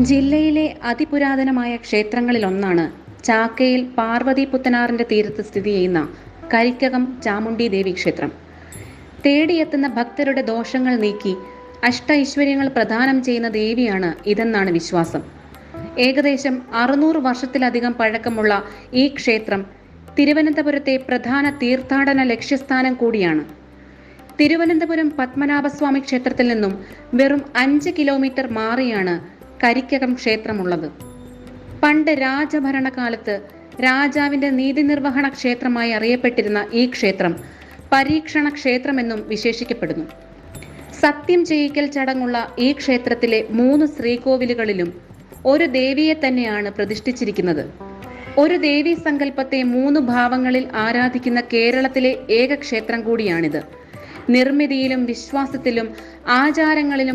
ജില്ലയിലെ അതിപുരാതനമായ ക്ഷേത്രങ്ങളിലൊന്നാണ് ചാക്കയിൽ പാർവതി പുത്തനാറിന്റെ തീരത്ത് സ്ഥിതി ചെയ്യുന്ന കരിക്കകം ചാമുണ്ഡി ദേവി ക്ഷേത്രം. തേടിയെത്തുന്ന ഭക്തരുടെ ദോഷങ്ങൾ നീക്കി അഷ്ടൈശ്വര്യങ്ങൾ പ്രദാനം ചെയ്യുന്ന ദേവിയാണ് ഇതെന്നാണ് വിശ്വാസം. ഏകദേശം 600 വർഷത്തിലധികം പഴക്കമുള്ള ഈ ക്ഷേത്രം തിരുവനന്തപുരത്തെ പ്രധാന തീർത്ഥാടന ലക്ഷ്യസ്ഥാനം കൂടിയാണ്. തിരുവനന്തപുരം പത്മനാഭസ്വാമി ക്ഷേത്രത്തിൽ നിന്നും വെറും 5 കിലോമീറ്റർ മാറിയാണ് കരിക്കകം ക്ഷേത്രമുള്ളത്. പണ്ട് രാജഭരണകാലത്ത് രാജാവിന്റെ നീതി നിർവഹണ ക്ഷേത്രമായി അറിയപ്പെട്ടിരുന്ന ഈ ക്ഷേത്രം പരീക്ഷണ ക്ഷേത്രമെന്നും വിശേഷിക്കപ്പെടുന്നു. സത്യം ചെയ്യിക്കൽ ചടങ്ങുള്ള ഈ ക്ഷേത്രത്തിലെ 3 ശ്രീകോവിലുകളിലും ഒരു ദേവിയെ തന്നെയാണ് പ്രതിഷ്ഠിച്ചിരിക്കുന്നത്. ഒരു ദേവീ സങ്കല്പത്തെ 3 ഭാവങ്ങളിൽ ആരാധിക്കുന്ന കേരളത്തിലെ ഏക ക്ഷേത്രം കൂടിയാണിത്. നിർമ്മിതിയിലും വിശ്വാസത്തിലും ആചാരങ്ങളിലും